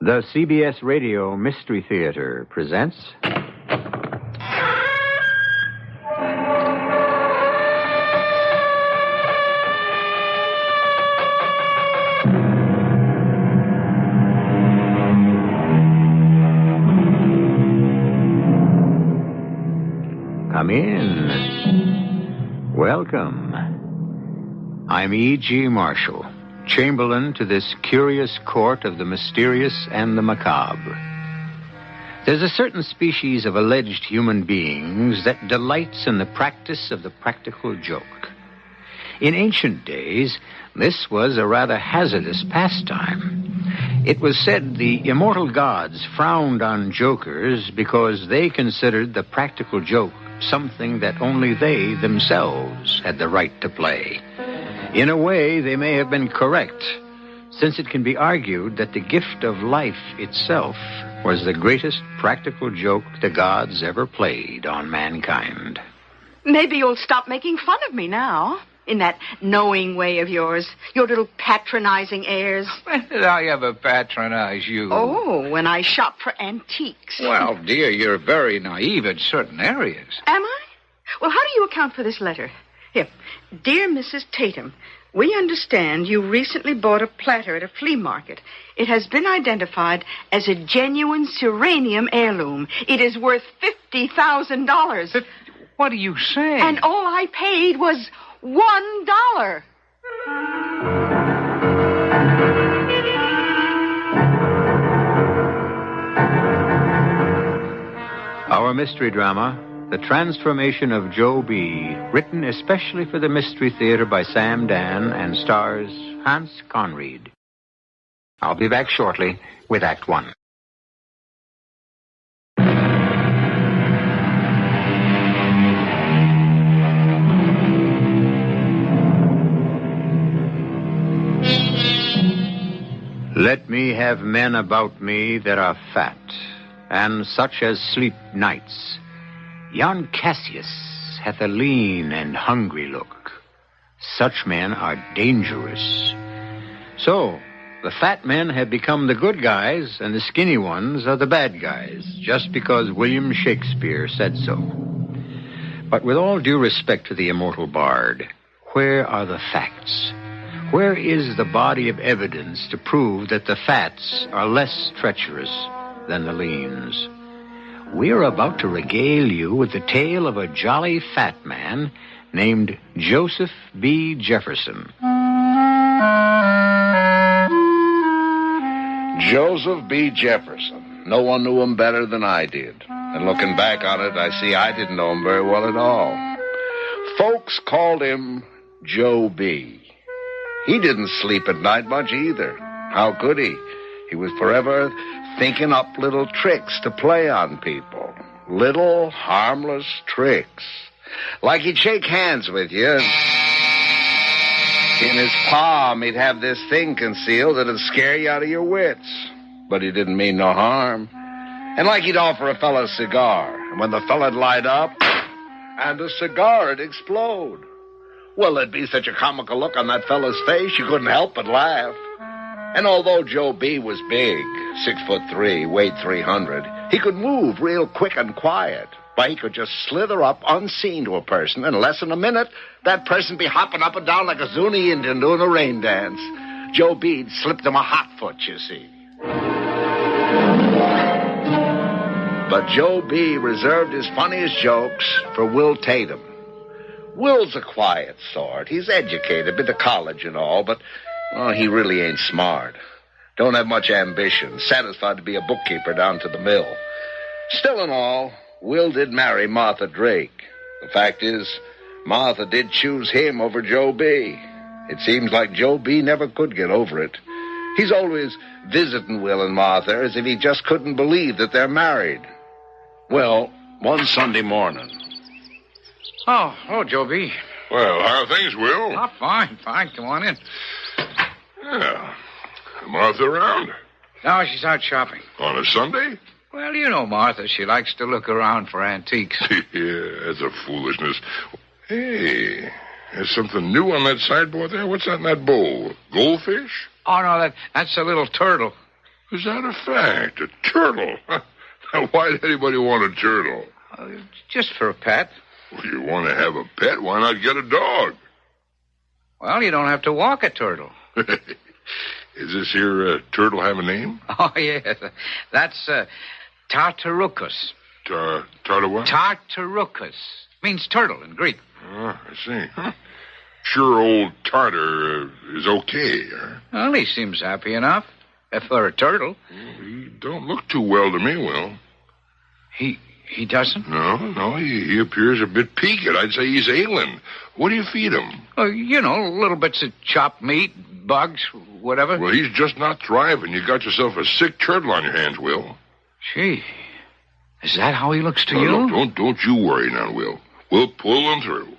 The CBS Radio Mystery Theater presents... Come in. Welcome. I'm E.G. Marshall, Chamberlain to this curious court of the mysterious and the macabre. There's a certain species of alleged human beings that delights in the practice of the practical joke. In ancient days, this was a rather hazardous pastime. It was said the immortal gods frowned on jokers because they considered the practical joke something that only they themselves had the right to play. In a way, they may have been correct, since it can be argued that the gift of life itself was the greatest practical joke the gods ever played on mankind. Maybe you'll stop making fun of me now, in that knowing way of yours, your little patronizing airs. When did I ever patronize you? Oh, when I shop for antiques. Well, dear, you're very naive in certain areas. Am I? Well, how do you account for this letter? Here, dear Mrs. Tatum, we understand you recently bought a platter at a flea market. It has been identified as a genuine Serenium heirloom. It is worth $50,000. What are you saying? And all I paid was $1. Our mystery drama, The Transformation of Joebee, written especially for the Mystery Theater by Sam Dann and stars Hans Conried. I'll be back shortly with Act One. Let me have men about me that are fat, and such as sleep nights. Yon Cassius hath a lean and hungry look. Such men are dangerous. So, the fat men have become the good guys, and the skinny ones are the bad guys, just because William Shakespeare said so. But with all due respect to the immortal bard, where are the facts? Where is the body of evidence to prove that the fats are less treacherous than the leans? We're about to regale you with the tale of a jolly fat man named Joseph B. Jefferson. Joseph B. Jefferson. No one knew him better than I did. And looking back on it, I see I didn't know him very well at all. Folks called him Joebee. He didn't sleep at night much either. How could he? He was forever thinking up little tricks to play on people. Little, harmless tricks. Like he'd shake hands with you. In his palm, he'd have this thing concealed that'd scare you out of your wits. But he didn't mean no harm. And like he'd offer a fella a cigar. And when the fella'd light up, and the cigar'd explode. Well, there'd be such a comical look on that fella's face, you couldn't help but laugh. And although Joebee was big, 6'3", weighed 300, he could move real quick and quiet. Why, he could just slither up unseen to a person. In less than a minute, that person be hopping up and down like a Zuni Indian doing a rain dance. Joebee'd slipped him a hot foot, you see. But Joebee reserved his funniest jokes for Will Tatum. Will's a quiet sort. He's educated, been to college and all, but, well, he really ain't smart. Don't have much ambition, satisfied to be a bookkeeper down to the mill. Still and all, Will did marry Martha Drake. The fact is, Martha did choose him over Joebee. It seems like Joebee never could get over it. He's always visiting Will and Martha as if he just couldn't believe that they're married. Well, one Sunday morning... Oh, Joebee. Well, how are things, Will? Oh, fine. Come on in. Yeah. Martha around? No, she's out shopping. On a Sunday? Well, you know Martha. She likes to look around for antiques. Yeah, that's a foolishness. Hey, there's something new on that sideboard there. What's that in that bowl? Goldfish? Oh, no, that's a little turtle. Is that a fact? A turtle? Now, why'd anybody want a turtle? Just for a pet. Well, you want to have a pet? Why not get a dog? Well, you don't have to walk a turtle. Is this here turtle have a name? Oh, yes. That's Tartarucus. Tartar what? Tartarucus. Means turtle in Greek. Oh, I see. Huh? Sure old Tartar is okay, huh? Well, he seems happy enough. For a turtle. Well, he don't look too well to me, Will. He doesn't? No, he appears a bit peaked. I'd say he's ailing. What do you feed him? Oh, little bits of chopped meat, bugs, whatever. Well, he's just not thriving. You got yourself a sick turtle on your hands, Will. Gee, is that how he looks to you? Look, don't you worry now, Will. We'll pull him through.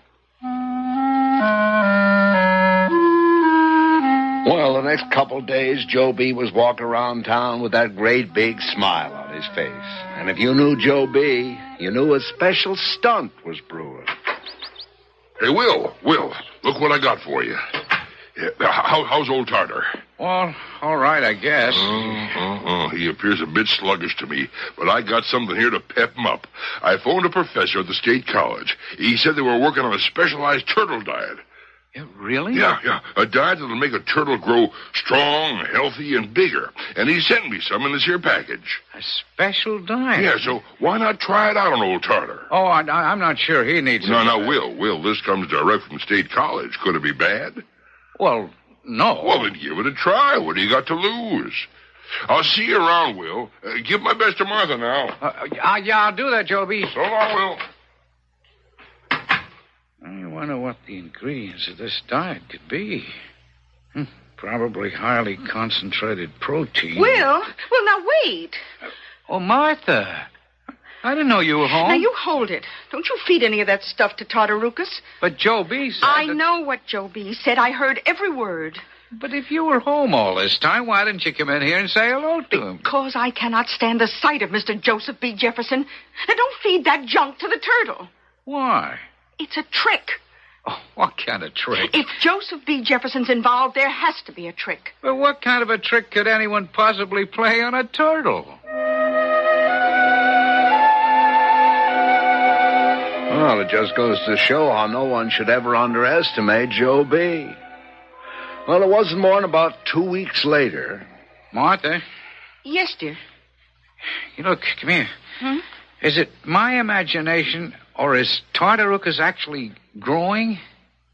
Well, the next couple days, Joebee was walking around town with that great big smile on his face. And if you knew Joebee, you knew a special stunt was brewing. Hey, Will, look what I got for you. How's old Tartar? Well, all right, I guess. He appears a bit sluggish to me, but I got something here to pep him up. I phoned a professor at the state college. He said they were working on a specialized turtle diet. Yeah, really? Yeah. A diet that'll make a turtle grow strong, healthy, and bigger. And he sent me some in this here package. A special diet? Yeah, so why not try it out on old Tartar? Oh, I'm not sure he needs it. No, Will, this comes direct from state college. Could it be bad? Well, no. Well, then give it a try. What do you got to lose? I'll see you around, Will. Give my best to Martha now. Yeah, I'll do that, Joebee. So long, Will. I wonder what the ingredients of this diet could be. Probably highly concentrated protein. Will, now wait. Oh, Martha. I didn't know you were home. Now, you hold it. Don't you feed any of that stuff to Tartarucus. But Joebee said I know what Joebee said. I heard every word. But if you were home all this time, why didn't you come in here and say hello to him? Because I cannot stand the sight of Mr. Joseph B. Jefferson. Now, don't feed that junk to the turtle. Why? It's a trick. Oh, what kind of trick? If Joseph B. Jefferson's involved, there has to be a trick. But what kind of a trick could anyone possibly play on a turtle? Well, it just goes to show how no one should ever underestimate Joebee. Well, it wasn't more than about 2 weeks later. Martha? Yes, dear. Look, come here. Is it my imagination, or is Tartarucus actually growing?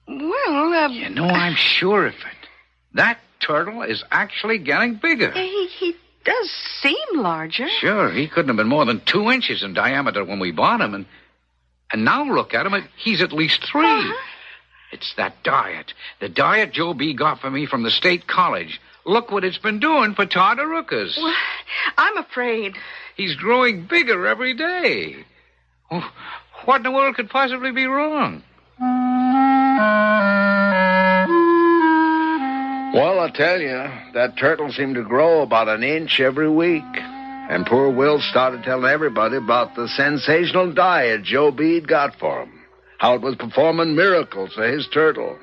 Well, I'm sure of it. That turtle is actually getting bigger. He does seem larger. Sure, he couldn't have been more than 2 inches in diameter when we bought him, and now look at him, he's at least 3. It's that diet. The diet Joebee got for me from the state college. Look what it's been doing for Tartarucus. Well, I'm afraid. He's growing bigger every day. Oh, what in the world could possibly be wrong? Well, I tell you, that turtle seemed to grow about an inch every week. And poor Will started telling everybody about the sensational diet Joebee'd got for him. How it was performing miracles for his turtle.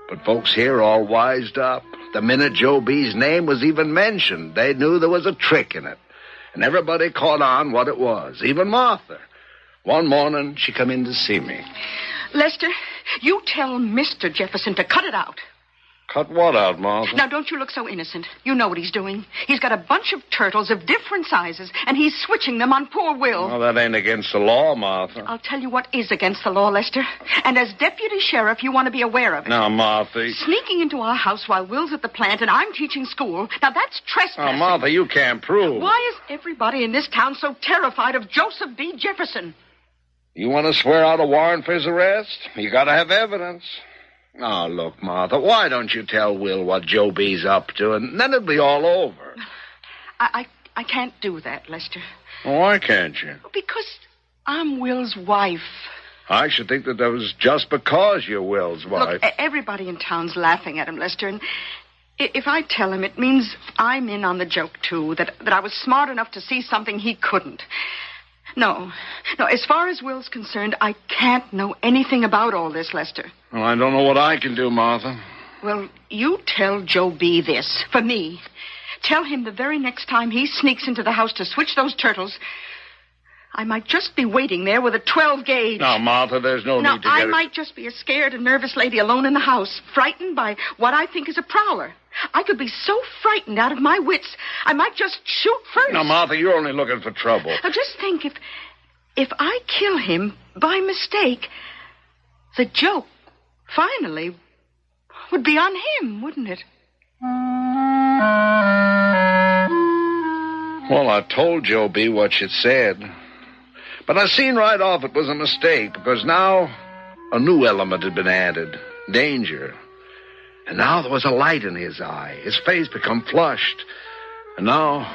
But folks here all wised up. The minute Joebee's name was even mentioned, they knew there was a trick in it. And everybody caught on what it was, even Martha. One morning, she come in to see me. Lester, you tell Mr. Jefferson to cut it out. Cut what out, Martha? Now, don't you look so innocent. You know what he's doing. He's got a bunch of turtles of different sizes, and he's switching them on poor Will. Well, that ain't against the law, Martha. I'll tell you what is against the law, Lester. And as deputy sheriff, you want to be aware of it. Now, Martha... Sneaking into our house while Will's at the plant and I'm teaching school. Now, that's trespassing. Oh, Martha, you can't prove. Why is everybody in this town so terrified of Joseph B. Jefferson? You want to swear out a warrant for his arrest? You got to have evidence. Oh, look, Martha, why don't you tell Will what Joebee's up to, and then it'll be all over. I can't do that, Lester. Why can't you? Because I'm Will's wife. I should think that was just because you're Will's wife. Look, everybody in town's laughing at him, Lester, and if I tell him, it means I'm in on the joke, too, that I was smart enough to see something he couldn't. No, as far as Will's concerned, I can't know anything about all this, Lester. Well, I don't know what I can do, Martha. Well, you tell Joebee this, for me. tell him the very next time he sneaks into the house to switch those turtles, I might just be waiting there with a 12-gauge. Now, Martha, there's no need to I might just be a scared and nervous lady alone in the house, frightened by what I think is a prowler. I could be so frightened out of my wits, I might just shoot first. Now, Martha, you're only looking for trouble. Now, just think, if I kill him by mistake, the joke, finally, would be on him, wouldn't it? Well, I told Joebee what she'd said. But I seen right off it was a mistake, because now a new element had been added. Danger. And now there was a light in his eye. His face become flushed. And now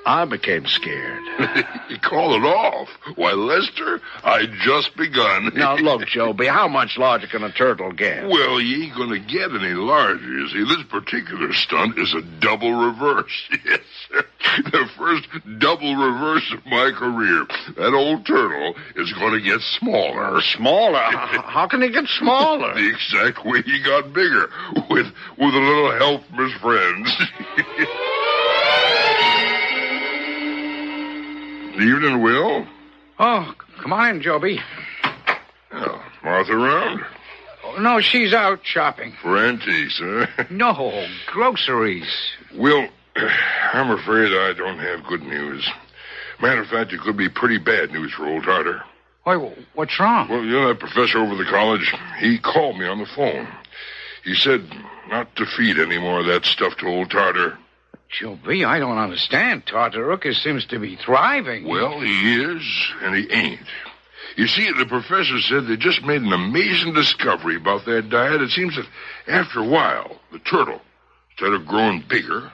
I became scared. You call it off? Why, Lester, I just begun. Now, look, Joebee, how much larger can a turtle get? Well, you ain't gonna get any larger. You see, this particular stunt is a double reverse. Yes, sir. The first double reverse of my career. That old turtle is gonna get smaller. Smaller? How can he get smaller? The exact way he got bigger, with a little help from his friends. Evening, Will. Oh, come on in, Joebee. Oh, Martha around? Oh, no, she's out shopping. For antiques, huh? No, groceries. Will, I'm afraid I don't have good news. Matter of fact, it could be pretty bad news for old Tartar. Why, what's wrong? Well, you know that professor over the college? He called me on the phone. He said not to feed any more of that stuff to old Tartar. Joebee, I don't understand. Tartarucus seems to be thriving. Well, he is, and he ain't. You see, the professor said they just made an amazing discovery about that diet. It seems that after a while, the turtle, instead of growing bigger,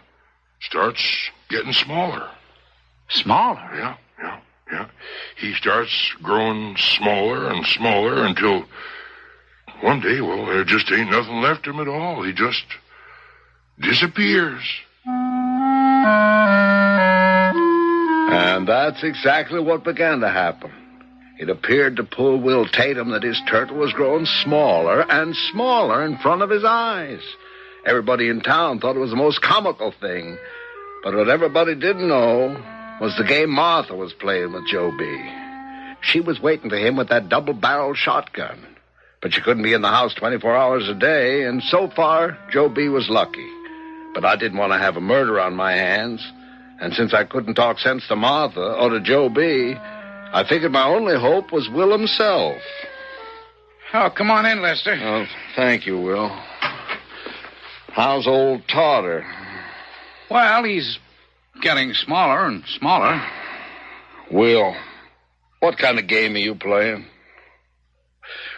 starts getting smaller. Smaller? Yeah. He starts growing smaller and smaller until one day, well, there just ain't nothing left of him at all. He just disappears. And that's exactly what began to happen. It appeared to poor Will Tatum that his turtle was growing smaller and smaller in front of his eyes. Everybody in town thought it was the most comical thing. But what everybody didn't know was the game Martha was playing with Joebee. She was waiting for him with that double-barreled shotgun. But she couldn't be in the house 24 hours a day, and so far, Joebee was lucky. But I didn't want to have a murder on my hands. And since I couldn't talk sense to Martha or to Joebee, I figured my only hope was Will himself. Oh, come on in, Lester. Oh, thank you, Will. How's old Tartar? Well, he's getting smaller and smaller. Will, what kind of game are you playing?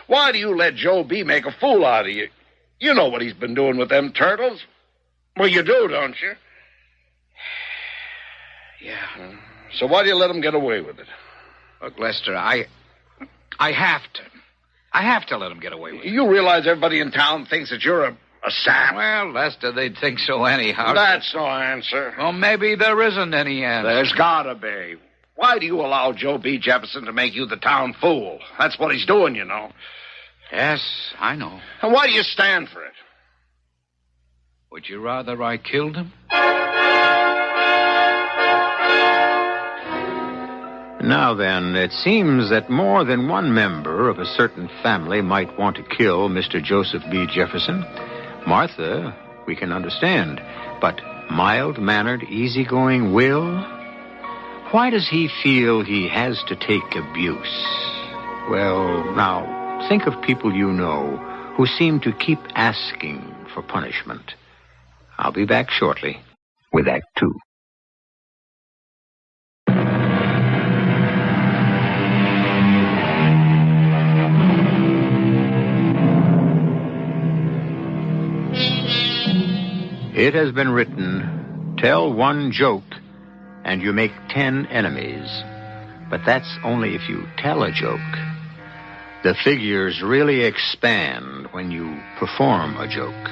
Why do you let Joebee make a fool out of you? You know what he's been doing with them turtles. Well, you do, don't you? Yeah. So why do you let him get away with it? Look, Lester, I have to. I have to let him get away with it. You realize everybody in town thinks that you're a sap? Well, Lester, they'd think so anyhow. That's no answer. Well, maybe there isn't any answer. There's gotta be. Why do you allow Joebee Jefferson to make you the town fool? That's what he's doing, you know. Yes, I know. And why do you stand for it? Would you rather I killed him? Now then, it seems that more than one member of a certain family might want to kill Mr. Joseph B. Jefferson. Martha, we can understand. But mild-mannered, easygoing Will? Why does he feel he has to take abuse? Well, now, think of people you know who seem to keep asking for punishment. I'll be back shortly with Act Two. It has been written, tell one joke and you make 10 enemies. But that's only if you tell a joke. The figures really expand when you perform a joke.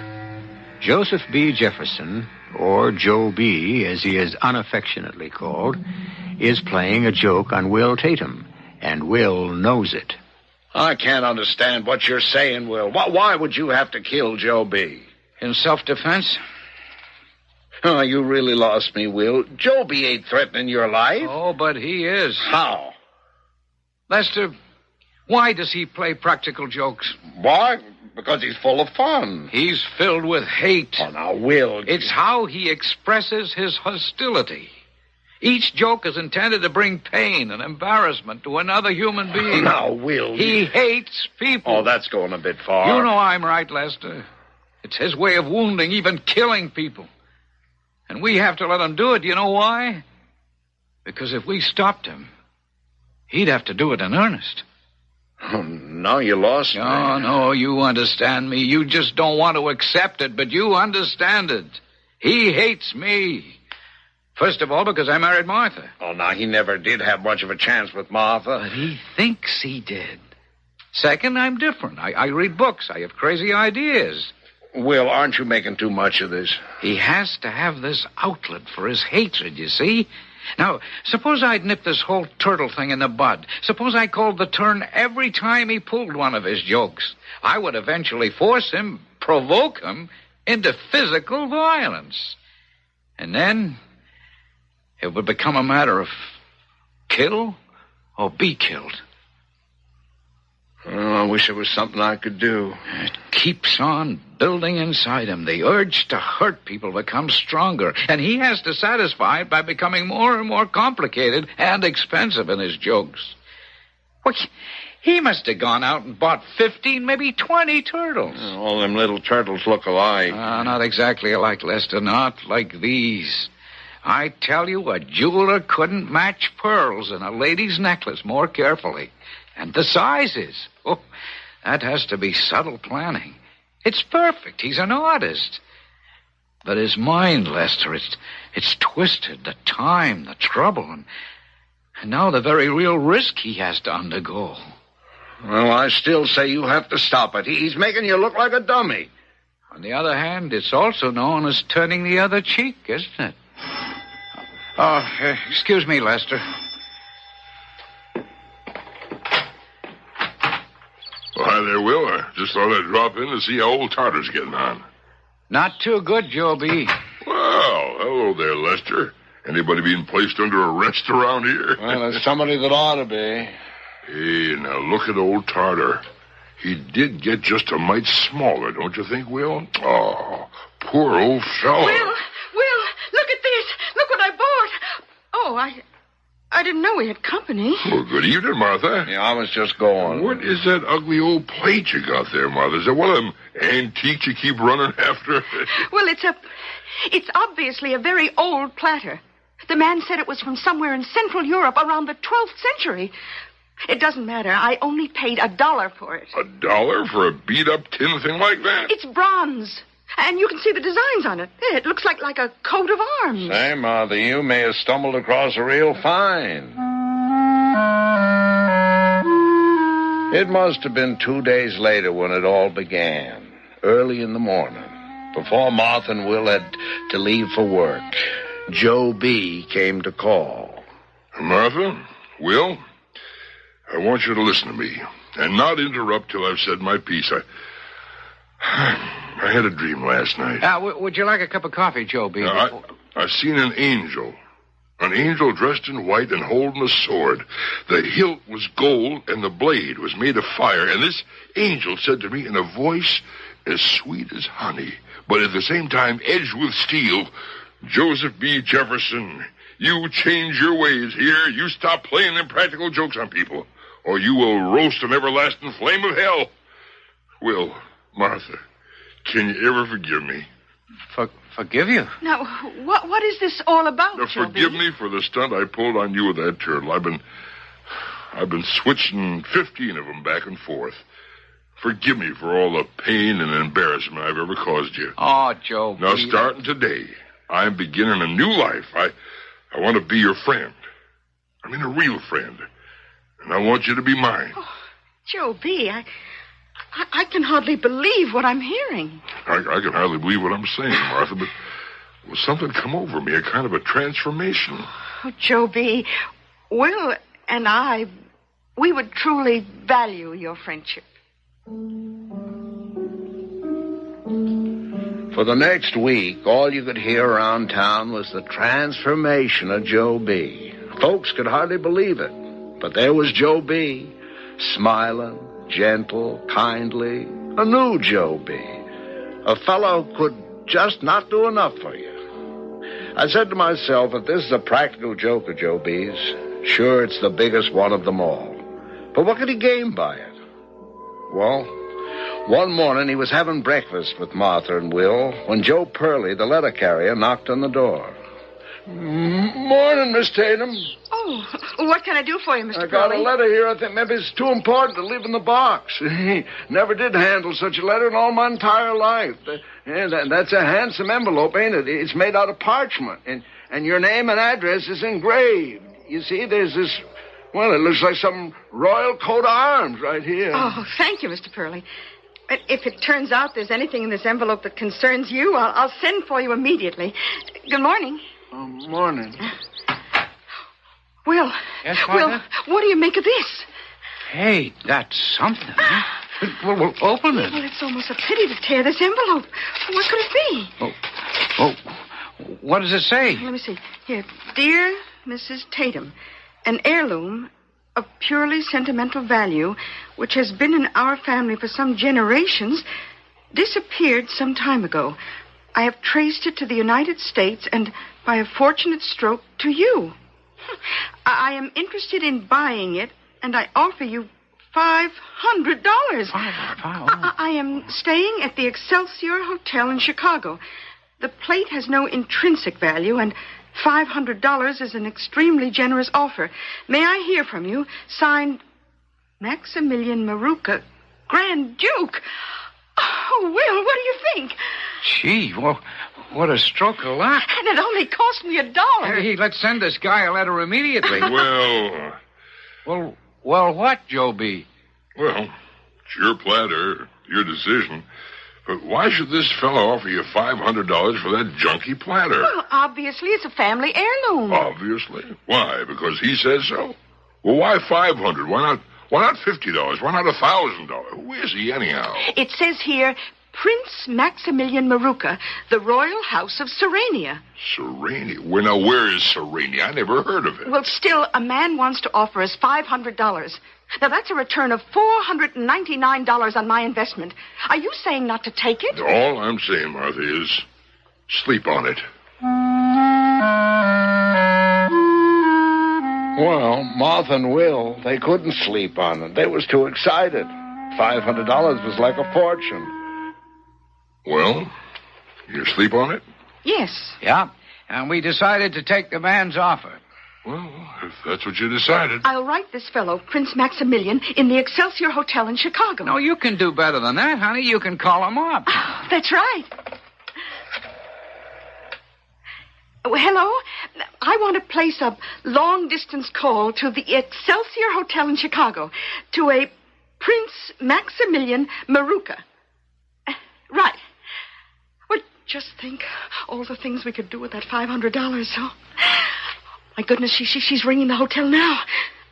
Joseph B. Jefferson, or Joebee, as he is unaffectionately called, is playing a joke on Will Tatum, and Will knows it. I can't understand what you're saying, Will. Why would you have to kill Joebee? In self-defense? Oh, you really lost me, Will. Joebee ain't threatening your life. Oh, but he is. How? Lester, why does he play practical jokes? Why? Because he's full of fun. He's filled with hate. Oh, now, Will. It's how he expresses his hostility. Each joke is intended to bring pain and embarrassment to another human being. Now, Will. He hates people. Oh, that's going a bit far. You know I'm right, Lester. It's his way of wounding, even killing people. And we have to let him do it. You know why? Because if we stopped him, he'd have to do it in earnest. Oh, now you lost me. Oh, no, you understand me. You just don't want to accept it, but you understand it. He hates me. First of all, because I married Martha. Oh, now, he never did have much of a chance with Martha. But he thinks he did. Second, I'm different. I read books. I have crazy ideas. Will, aren't you making too much of this? He has to have this outlet for his hatred, you see? Now, suppose I'd nipped this whole turtle thing in the bud. Suppose I called the turn every time he pulled one of his jokes. I would eventually force him, provoke him, into physical violence. And then it would become a matter of kill or be killed. Oh, I wish there was something I could do. It keeps on building inside him. The urge to hurt people becomes stronger, and he has to satisfy it by becoming more and more complicated and expensive in his jokes. Well, he must have gone out and bought 15, maybe 20 turtles. All them little turtles look alike. Not exactly alike, Lester. Not like these. I tell you, a jeweler couldn't match pearls in a lady's necklace more carefully. And the sizes. Oh, that has to be subtle planning. It's perfect. He's an artist. But his mind, Lester, it's twisted. The time, the trouble, and now the very real risk he has to undergo. Well, I still say you have to stop it. He's making you look like a dummy. On the other hand, it's also known as turning the other cheek, isn't it? Oh, excuse me, Lester. Well, hi there, Will. I just thought I'd drop in to see how old Tartar's getting on. Not too good, Joebee. Well, hello there, Lester. Anybody being placed under arrest around here? Well, there's somebody that ought to be. Hey, now look at old Tartar. He did get just a mite smaller, don't you think, Will? Oh, poor old fella. Will, look at this. Look what I bought. Oh, I didn't know we had company. Well, good evening, Martha. Yeah, I was just going. What is that ugly old plate you got there, Martha? Is that one of them antiques you keep running after? Well, it's obviously a very old platter. The man said it was from somewhere in Central Europe around the 12th century. It doesn't matter. I only paid $1 for it. $1 for a beat-up tin thing like that? It's bronze. And you can see the designs on it. It looks like a coat of arms. Say, Martha, you may have stumbled across a real find. It must have been 2 days later when it all began, early in the morning, before Martha and Will had to leave for work. Joebee came to call. Martha, Will, I want you to listen to me and not interrupt till I've said my piece. I had a dream last night. Would you like a cup of coffee, Joebee? I seen an angel dressed in white and holding a sword. The hilt was gold and the blade was made of fire. And this angel said to me in a voice as sweet as honey, but at the same time edged with steel, Joseph B. Jefferson, you change your ways here. You stop playing them practical jokes on people, or you will roast an everlasting flame of hell. Will, Martha, can you ever forgive me? Forgive you? Now, what is this all about, Now, forgive me for the stunt I pulled on you with that turtle. I've been switching 15 of them back and forth. Forgive me for all the pain and embarrassment I've ever caused you. Oh, Joe. Now, starting today, I'm beginning a new life. I want to be your friend. I mean, a real friend. And I want you to be mine. Oh, Joebee, I can hardly believe what I'm hearing. I can hardly believe what I'm saying, Martha, but will something come over me, a kind of a transformation. Oh, Joebee, Will and I, we would truly value your friendship. For the next week, all you could hear around town was the transformation of Joebee. Folks could hardly believe it, but there was Joebee, smiling, gentle, kindly, a new Joebee, a fellow who could just not do enough for you. I said to myself, if this is a practical joke of Joebee's, sure, it's the biggest one of them all. But what could he gain by it? Well, one morning he was having breakfast with Martha and Will when Joe Purley, the letter carrier, knocked on the door. Morning, Miss Tatum. Oh, what can I do for you, Mr. I got Purley? a letter here. I think maybe it's too important to leave in the box. Never did handle such a letter in all my entire life. That's a handsome envelope, ain't it? It's made out of parchment, and your name and address is engraved. You see, there's this, well, it looks like some royal coat of arms right here. Oh, thank you, Mr. Purley. But if it turns out there's anything in this envelope that concerns you, I'll send for you immediately. Good morning. Morning. Will. Yes, Will, Martha? what do you make of this? Hey, that's something. Well, we'll open it. Well, it's almost a pity to tear this envelope. What could it be? Oh, what does it say? Let me see. Here, dear Mrs. Tatum, an heirloom of purely sentimental value, which has been in our family for some generations, disappeared some time ago. I have traced it to the United States and, by a fortunate stroke, to you. I am interested in buying it, and I offer you $500. I am staying at the Excelsior Hotel in Chicago. The plate has no intrinsic value, and $500 is an extremely generous offer. May I hear from you? Signed, Maximilian Maruca, Grand Duke. Oh, Will, what do you think? Gee, well, what a stroke of luck. And it only cost me $1. Hey, let's send this guy a letter immediately. Well, what, Joebee? well, it's your platter, your decision. But why should this fellow offer you $500 for that junky platter? Well, obviously, it's a family heirloom. Obviously. Why? Because he says so? Well, why $500? Why not $50? Why not $1,000? Who is he anyhow? It says here, Prince Maximilian Maruca, the Royal House of Serenia. Serenia? Where is Serenia? I never heard of it. Well, still, a man wants to offer us $500. Now, that's a return of $499 on my investment. Are you saying not to take it? All I'm saying, Martha, is sleep on it. Well, Martha and Will, they couldn't sleep on it. They was too excited. $500 was like a fortune. Well, you sleep on it? Yes. Yeah, and we decided to take the man's offer. Well, if that's what you decided. I'll write this fellow, Prince Maximilian, in the Excelsior Hotel in Chicago. No, you can do better than that, honey. You can call him up. Oh, that's right. Oh, hello? I want to place a long-distance call to the Excelsior Hotel in Chicago to a Prince Maximilian Maruca. Right. Well, just think all the things we could do with that $500. Oh, my goodness, she's ringing the hotel now.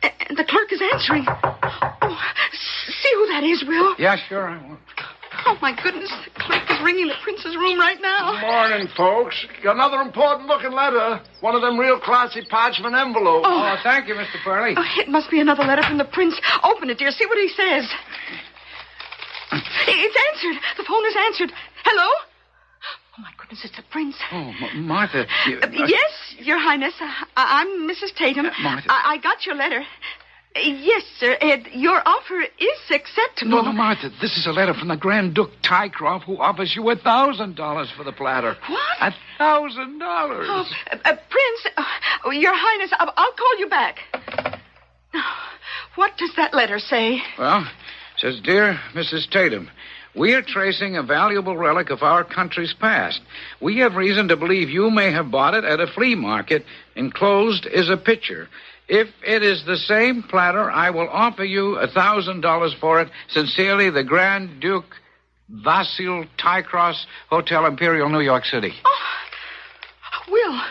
And the clerk is answering. Oh, see who that is, Will? Yeah, sure, I will. Oh, my goodness, the clerk is ringing the prince's room right now. Morning, folks. Got another important-looking letter. One of them real classy parchment envelopes. Oh, thank you, Mr. Purley. Oh, it must be another letter from the prince. Open it, dear. See what he says. It's answered. The phone is answered. Hello? Oh, my goodness, it's the prince. Oh, Martha. Yes, Your Highness. I'm Mrs. Tatum. Martha. I got your letter. Yes, sir. Your offer is acceptable. No, Martha, this is a letter from the Grand Duke Tycroft, who offers you $1,000 for the platter. What? $1,000. Oh, Prince, Your Highness, I'll call you back. What does that letter say? Well, it says, Dear Mrs. Tatum, we are tracing a valuable relic of our country's past. We have reason to believe you may have bought it at a flea market. Enclosed is a picture. If it is the same platter, I will offer you $1,000 for it. Sincerely, the Grand Duke Vasil Tycross Hotel, Imperial, New York City. Oh, Will,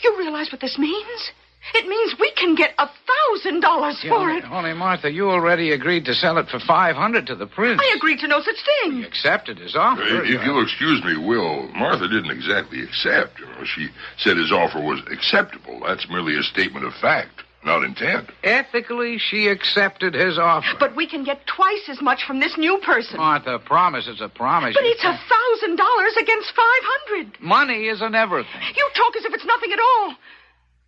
you realize what this means? It means we can get $1,000 $1,000 for it. Only, Martha, you already agreed to sell it for $500 to the prince. I agreed to no such thing. He accepted his offer. If you'll excuse me, Will, Martha didn't exactly accept. She said his offer was acceptable. That's merely a statement of fact, not intent. Ethically, she accepted his offer. But we can get twice as much from this new person. Martha, a promise is a promise. But it's $1,000 against $500. Money isn't everything. You talk as if it's nothing at all.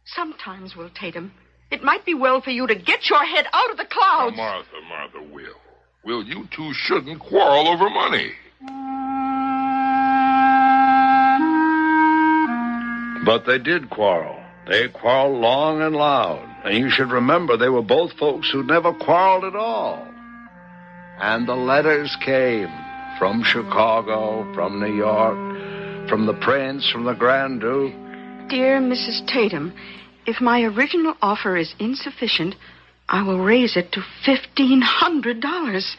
Sometimes, Will Tatum, it might be well for you to get your head out of the clouds. Oh, Martha, Will. Will, you two shouldn't quarrel over money. But they did quarrel. They quarreled long and loud. And you should remember they were both folks who never quarreled at all. And the letters came from Chicago, from New York, from the Prince, from the Grand Duke. Dear Mrs. Tatum, if my original offer is insufficient, I will raise it to $1,500.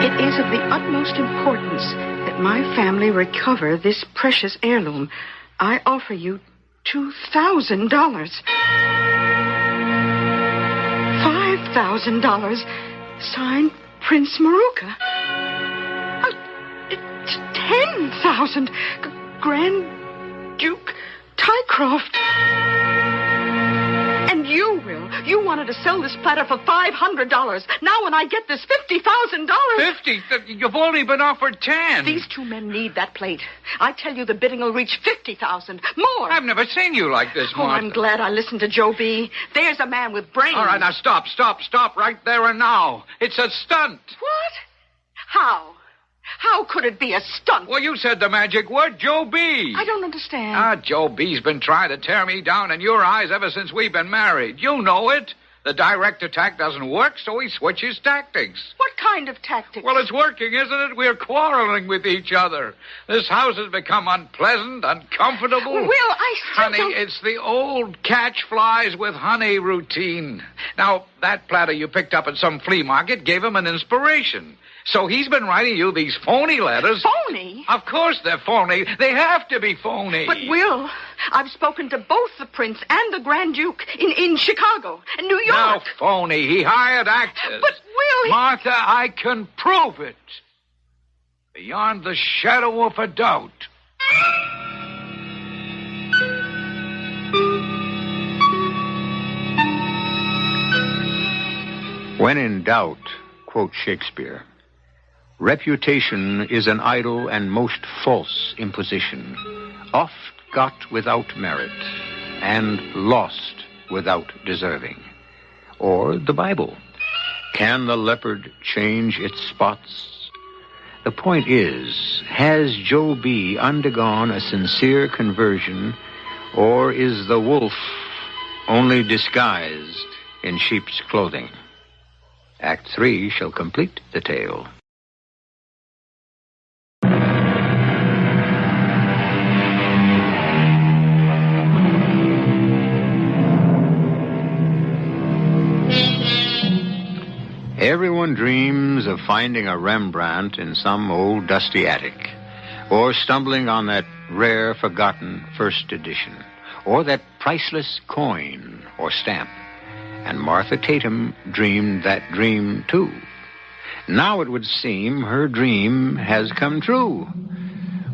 It is of the utmost importance that my family recover this precious heirloom. I offer you $2,000. $5,000. Signed, Prince Maruka. It's $10,000. Grand Duke Tycroft. And you, Will. You wanted to sell this platter for $500. Now when I get this $50,000... 50? You've only been offered 10. These two men need that plate. I tell you the bidding will reach $50,000. More. I've never seen you like this, Oh, Martha. I'm glad I listened to Joebee. There's a man with brains. All right, now stop right there and now. It's a stunt. What? How? How could it be a stunt? Well, you said the magic word, Joebee. I don't understand. Joebee's been trying to tear me down in your eyes ever since we've been married. You know it. The direct attack doesn't work, so he switches tactics. What kind of tactics? Well, it's working, isn't it? We're quarreling with each other. This house has become unpleasant, uncomfortable. Will, I still Honey, don't... it's the old catch flies with honey routine. Now, that platter you picked up at some flea market gave him an inspiration. So he's been writing you these phony letters. Phony? Of course they're phony. They have to be phony. But, Will, I've spoken to both the Prince and the Grand Duke in Chicago and New York. Now, phony. He hired actors. But, Will... Martha, I can prove it. Beyond the shadow of a doubt. When in doubt, quote Shakespeare, reputation is an idle and most false imposition, oft got without merit, and lost without deserving. Or the Bible. Can the leopard change its spots? The point is, has Joebee undergone a sincere conversion, or is the wolf only disguised in sheep's clothing? Act 3 shall complete the tale. Everyone dreams of finding a Rembrandt in some old dusty attic, or stumbling on that rare, forgotten first edition, or that priceless coin or stamp. And Martha Tatum dreamed that dream, too. Now it would seem her dream has come true.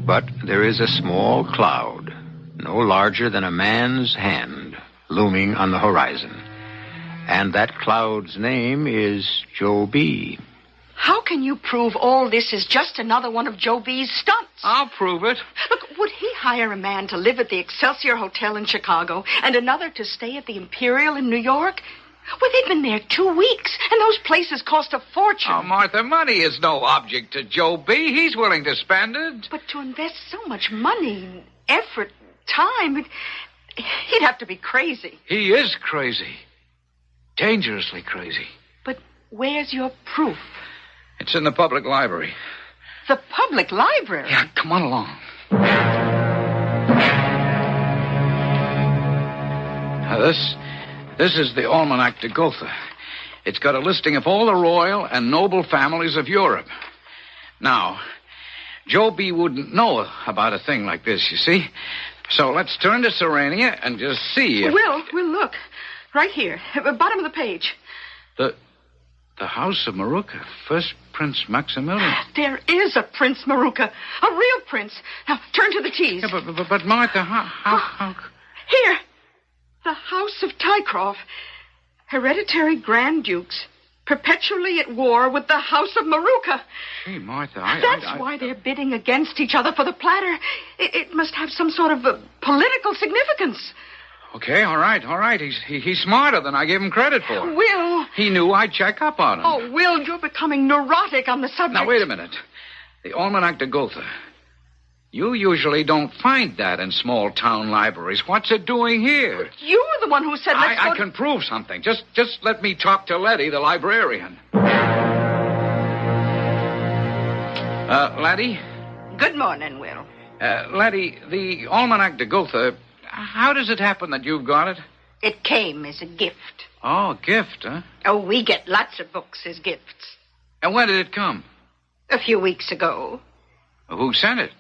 But there is a small cloud, no larger than a man's hand, looming on the horizon. And that cloud's name is Joebee. How can you prove all this is just another one of Joebee's stunts? I'll prove it. Look, would he hire a man to live at the Excelsior Hotel in Chicago and another to stay at the Imperial in New York? Well, they've been there 2 weeks, and those places cost a fortune. Oh, Martha, money is no object to Joebee. He's willing to spend it. But to invest so much money, effort, time, he'd have to be crazy. He is crazy. Dangerously crazy. But where's your proof? It's in the public library. The public library? Yeah, come on along. Now, this is the Almanac de Gotha. It's got a listing of all the royal and noble families of Europe. Now, Joebee wouldn't know about a thing like this, you see. So let's turn to Serenia and just see if... Will, look. Right here, at the bottom of the page. The House of Maruka, first Prince Maximilian. There is a Prince Maruka, a real prince. Now, turn to the keys. Yeah, but Martha, how... Here, the House of Tycroft. Hereditary Grand Dukes, perpetually at war with the House of Maruka. Gee, Martha, That's why they're bidding against each other for the platter. It must have some sort of political significance. Okay, all right. He's smarter than I gave him credit for. Will. He knew I'd check up on him. Oh, Will, you're becoming neurotic on the subject. Now, wait a minute. The Almanac de Gotha. You usually don't find that in small-town libraries. What's it doing here? You were the one who said let's go I can prove something. Just let me talk to Letty, the librarian. Letty? Good morning, Will. Letty, the Almanac de Gotha, how does it happen that you've got it? It came as a gift. Oh, a gift, huh? Oh, we get lots of books as gifts. And when did it come? A few weeks ago. Who sent it?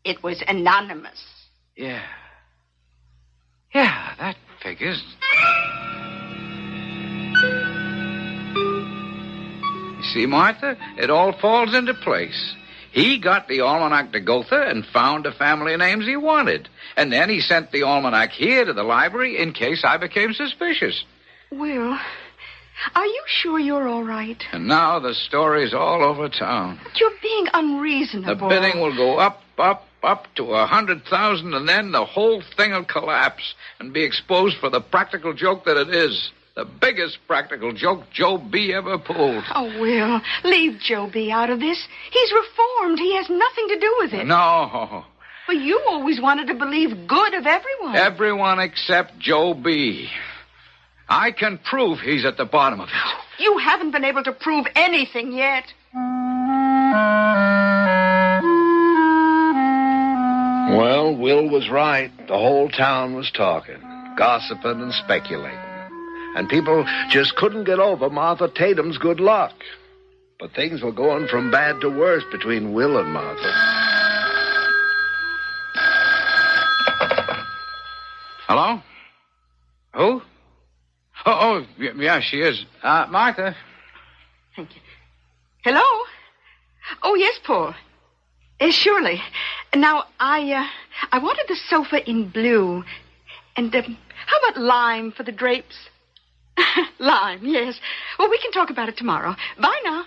It was anonymous. Yeah. Yeah, that figures. You see, Martha, it all falls into place. He got the Almanac de Gotha and found the family names he wanted. And then he sent the almanac here to the library in case I became suspicious. Will, are you sure you're all right? And now the story's all over town. You're being unreasonable. The bidding will go up to 100,000, and then the whole thing will collapse and be exposed for the practical joke that it is. The biggest practical joke Joebee ever pulled. Oh, Will, leave Joebee out of this. He's reformed. He has nothing to do with it. No. But you always wanted to believe good of everyone. Everyone except Joebee. I can prove he's at the bottom of it. You haven't been able to prove anything yet. Well, Will was right. The whole town was talking, gossiping and speculating. And people just couldn't get over Martha Tatum's good luck. But things were going from bad to worse between Will and Martha. Hello? Who? Oh, yeah, she is. Martha. Thank you. Hello? Oh, yes, Paul. Surely. Now, I wanted the sofa in blue. And how about lime for the drapes? Lime, yes. Well, we can talk about it tomorrow. Bye now.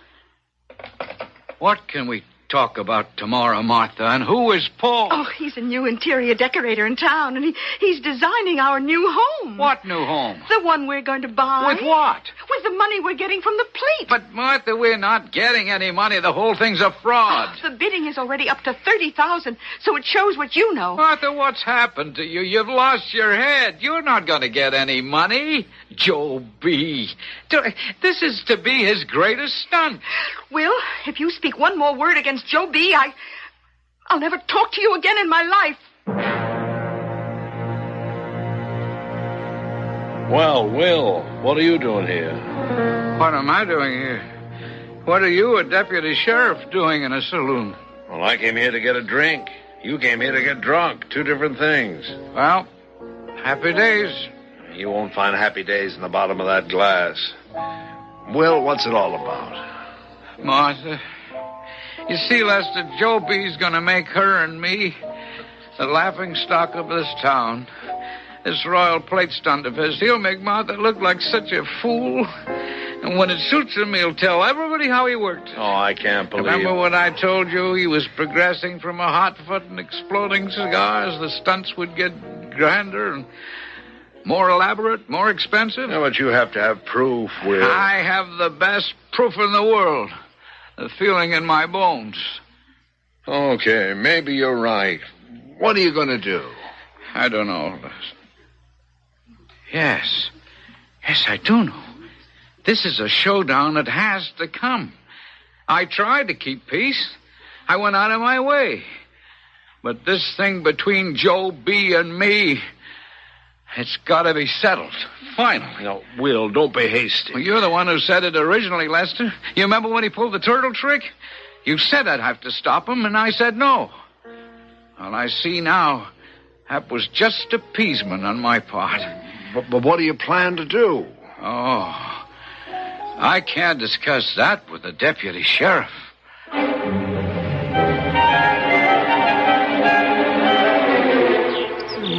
What can we talk about tomorrow, Martha? And who is Paul? Oh, he's a new interior decorator in town, and he's designing our new home. What new home? The one we're going to buy. With what? With the money we're getting from the plate. But, Martha, we're not getting any money. The whole thing's a fraud. Oh, the bidding is already up to 30,000, so it shows what you know. Martha, what's happened to you? You've lost your head. You're not going to get any money. Joebee. This is to be his greatest stunt. Will, if you speak one more word against Joebee, I'll never talk to you again in my life. Well, Will, what are you doing here? What am I doing here? What are you, a deputy sheriff, doing in a saloon? Well, I came here to get a drink. You came here to get drunk. Two different things. Well, happy days. You won't find happy days in the bottom of that glass. Will, what's it all about? Martha, you see, Lester, Joebee's going to make her and me the laughingstock of this town. This royal plate stunt of his, he'll make Martha look like such a fool. And when it suits him, he'll tell everybody how he worked. Oh, I can't believe... Remember when I told you he was progressing from a hot foot and exploding cigars? The stunts would get grander and more elaborate, more expensive. Yeah, but you have to have proof, Will. I have the best proof in the world. The feeling in my bones. Okay, maybe you're right. What are you going to do? I don't know. Yes, I do know. This is a showdown that has to come. I tried to keep peace. I went out of my way. But this thing between Joebee and me, it's got to be settled. Finally. No, Will, don't be hasty. Well, you're the one who said it originally, Lester. You remember when he pulled the turtle trick? You said I'd have to stop him, and I said no. Well, I see now That was just appeasement on my part. But what do you plan to do? Oh, I can't discuss that with the deputy sheriff.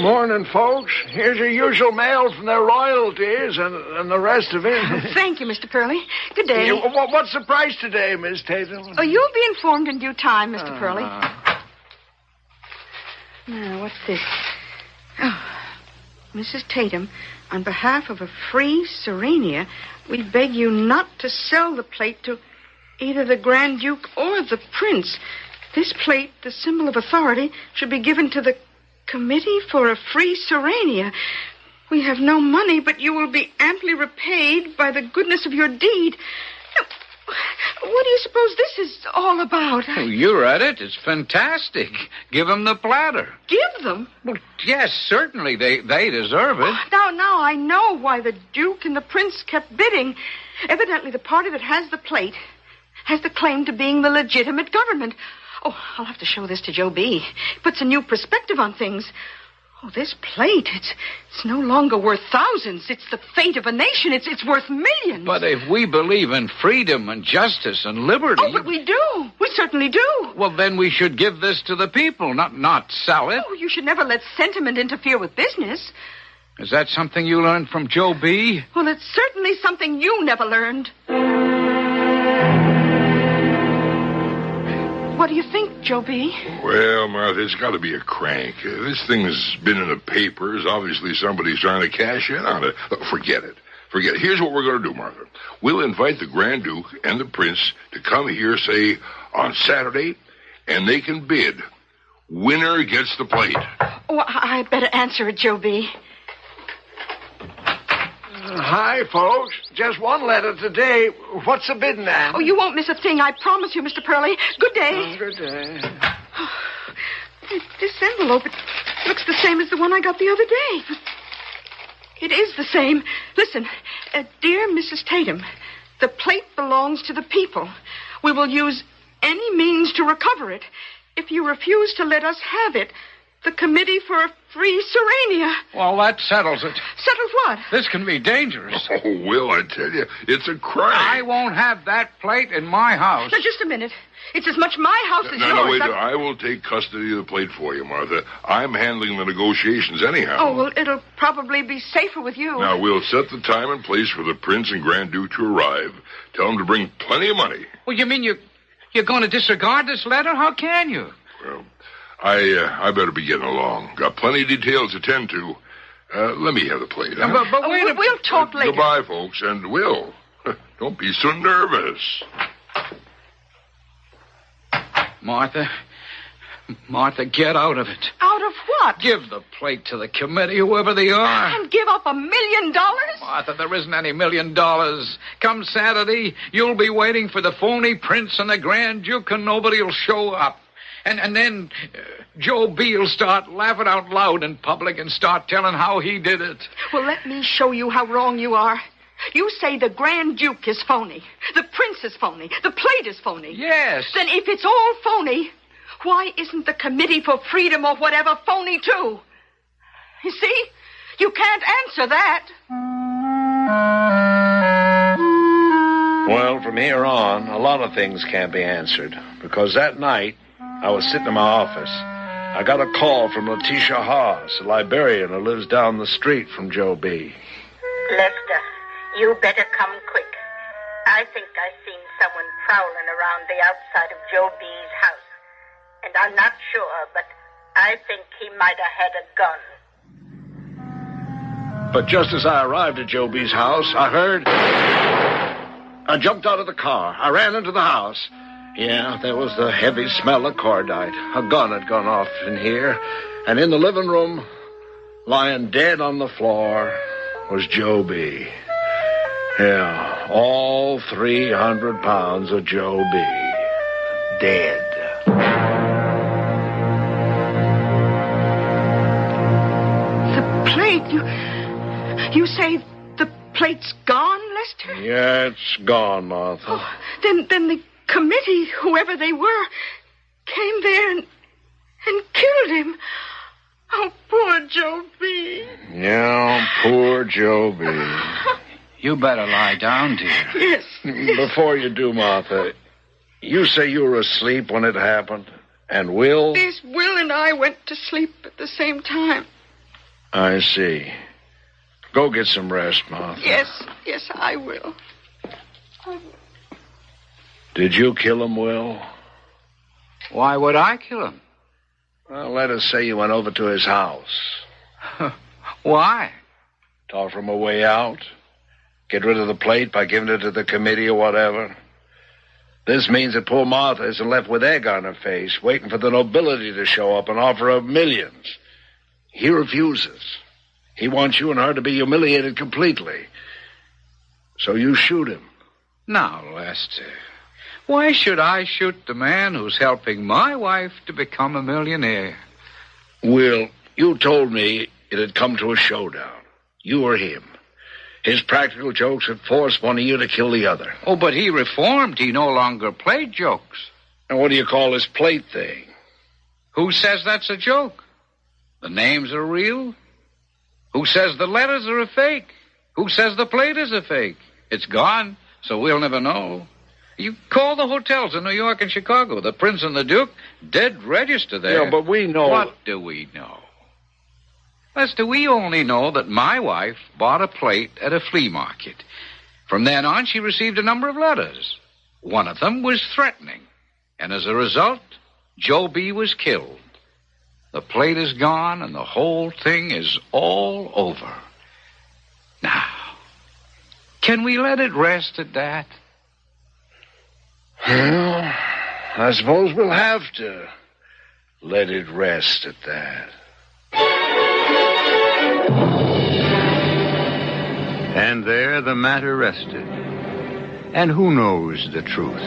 Morning, folks. Here's your usual mail from their royalties and the rest of it. Thank you, Mr. Pearly. Good day. What's the price today, Miss Tatum? Oh, you'll be informed in due time, Mr. Pearly. Now, what's this? Oh, Mrs. Tatum, on behalf of a free Serenia, we beg you not to sell the plate to either the Grand Duke or the Prince. This plate, the symbol of authority, should be given to the Committee for a Free Serenia. We have no money, but you will be amply repaid by the goodness of your deed. Now, what do you suppose this is all about? Oh, you read it. It's fantastic. Give them the platter. Give them? Well, yes, certainly. They deserve it. Now I know why the Duke and the Prince kept bidding. Evidently, the party that has the plate has the claim to being the legitimate government. Oh, I'll have to show this to Joebee. It puts a new perspective on things. Oh, this plate, it's no longer worth thousands. It's the fate of a nation. It's worth millions. But if we believe in freedom and justice and liberty... Oh, but we do. We certainly do. Well, then we should give this to the people, not sell it. Oh, you should never let sentiment interfere with business. Is that something you learned from Joebee? Well, it's certainly something you never learned. What do you think, Joebee? Well, Martha, it's got to be a crank. This thing's been in the papers. Obviously, somebody's trying to cash in on it. Forget it. Here's what we're going to do, Martha. We'll invite the Grand Duke and the Prince to come here, say, on Saturday, and they can bid. Winner gets the plate. Oh, I better answer it, Joebee. Hi, folks. Just one letter today. What's the bid now? Oh, you won't miss a thing, I promise you, Mr. Pearly. Good day. Oh, good day. Oh, this envelope, it looks the same as the one I got the other day. It is the same. Listen, dear Mrs. Tatum, the plate belongs to the people. We will use any means to recover it. If you refuse to let us have it, the Committee for a Free Serenia. Well, that settles it. Settles what? This can be dangerous. Oh, Will, I tell you, it's a crime. I won't have that plate in my house. Now, just a minute. It's as much my house as yours. No, wait. I will take custody of the plate for you, Martha. I'm handling the negotiations anyhow. Oh, well, it'll probably be safer with you. Now, we'll set the time and place for the Prince and Grand Duke to arrive. Tell them to bring plenty of money. Well, you mean you're going to disregard this letter? How can you? Well, I better be getting along. Got plenty of details to tend to. Let me have the plate. Huh? But wait we'll talk later. Goodbye, folks. And Will, don't be so nervous. Martha, get out of it. Out of what? Give the plate to the committee, whoever they are. And give up $1 million? Martha, there isn't any $1 million. Come Saturday, you'll be waiting for the phony Prince and the Grand Duke, and nobody will show up. And then Joebee will start laughing out loud in public and start telling how he did it. Well, let me show you how wrong you are. You say the Grand Duke is phony. The Prince is phony. The plate is phony. Yes. Then if it's all phony, why isn't the Committee for Freedom or whatever phony too? You see? You can't answer that. Well, from here on, a lot of things can't be answered. Because that night, I was sitting in my office. I got a call from Letitia Haas, a librarian who lives down the street from Joebee. Lester, you better come quick. I think I've seen someone prowling around the outside of Joebee's house. And I'm not sure, but I think he might have had a gun. But just as I arrived at Joebee's house, I heard... I jumped out of the car. I ran into the house. Yeah, there was the heavy smell of cordite. A gun had gone off in here. And in the living room, lying dead on the floor, was Joebee. Yeah, all 300 pounds of Joebee. Dead. The plate, you say the plate's gone, Lester? Yeah, it's gone, Martha. Oh, then the committee, whoever they were, came there and killed him. Oh, poor Joebee. Yeah, poor Joebee. You better lie down, dear. Yes. Before you do, Martha, you say you were asleep when it happened? And Will? Yes, Will and I went to sleep at the same time. I see. Go get some rest, Martha. Yes, I will. Did you kill him, Will? Why would I kill him? Well, let us say you went over to his house. Why? To offer him a way out. Get rid of the plate by giving it to the committee or whatever. This means that poor Martha isn't left with egg on her face, waiting for the nobility to show up and offer her millions. He refuses. He wants you and her to be humiliated completely. So you shoot him. Now, Lester, why should I shoot the man who's helping my wife to become a millionaire? Will, you told me it had come to a showdown. You or him. His practical jokes had forced one of you to kill the other. Oh, but he reformed. He no longer played jokes. And what do you call this plate thing? Who says that's a joke? The names are real? Who says the letters are a fake? Who says the plate is a fake? It's gone, so we'll never know. You call the hotels in New York and Chicago. The Prince and the Duke, dead register there. Yeah, but we know... What do we know? Lester, we only know that my wife bought a plate at a flea market. From then on, she received a number of letters. One of them was threatening. And as a result, Joebee was killed. The plate is gone, and the whole thing is all over. Now, can we let it rest at that? Well, I suppose we'll have to let it rest at that. And there the matter rested. And who knows the truth?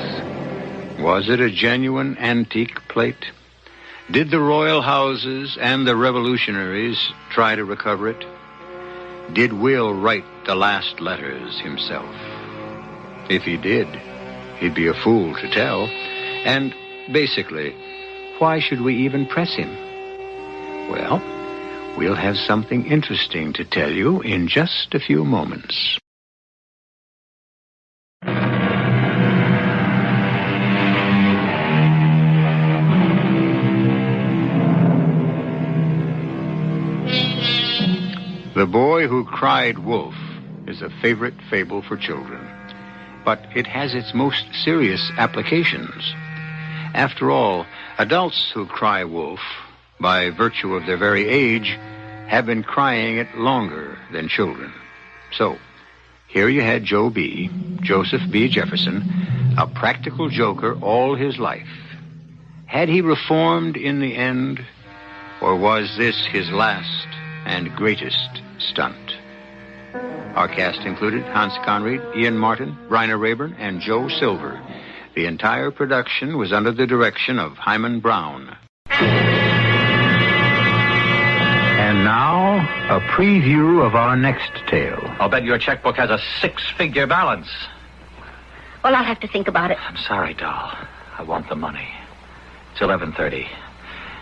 Was it a genuine antique plate? Did the royal houses and the revolutionaries try to recover it? Did Will write the last letters himself? If he did, he'd be a fool to tell. And basically, why should we even press him? Well, we'll have something interesting to tell you in just a few moments. The Boy Who Cried Wolf is a favorite fable for children, but it has its most serious applications. After all, adults who cry wolf, by virtue of their very age, have been crying it longer than children. So, here you had Joebee, Joseph B. Jefferson, a practical joker all his life. Had he reformed in the end, or was this his last and greatest stunt? Our cast included Hans Conried, Ian Martin, Bryna Raeburn, and Joe Silver. The entire production was under the direction of Himan Brown. And now, a preview of our next tale. I'll bet your checkbook has a 6-figure balance. Well, I'll have to think about it. I'm sorry, doll. I want the money. It's 11:30.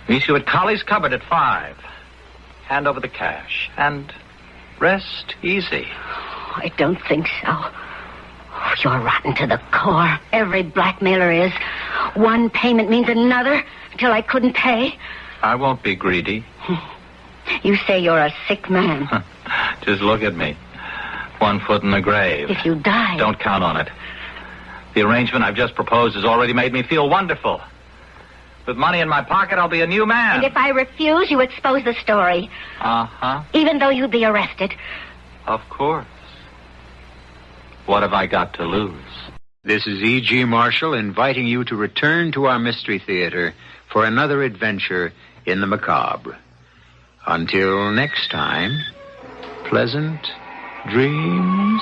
Meet you at Colley's cupboard at 5. Hand over the cash. And rest easy. I don't think so. Oh, you're rotten to the core. Every blackmailer is. One payment means another until I couldn't pay. I won't be greedy. You say you're a sick man. Just look at me. 1 foot in the grave. If you die... Don't count on it. The arrangement I've just proposed has already made me feel wonderful. With money in my pocket, I'll be a new man. And if I refuse, you expose the story. Uh-huh. Even though you'd be arrested. Of course. What have I got to lose? This is E.G. Marshall inviting you to return to our Mystery Theater for another adventure in the macabre. Until next time, pleasant dreams.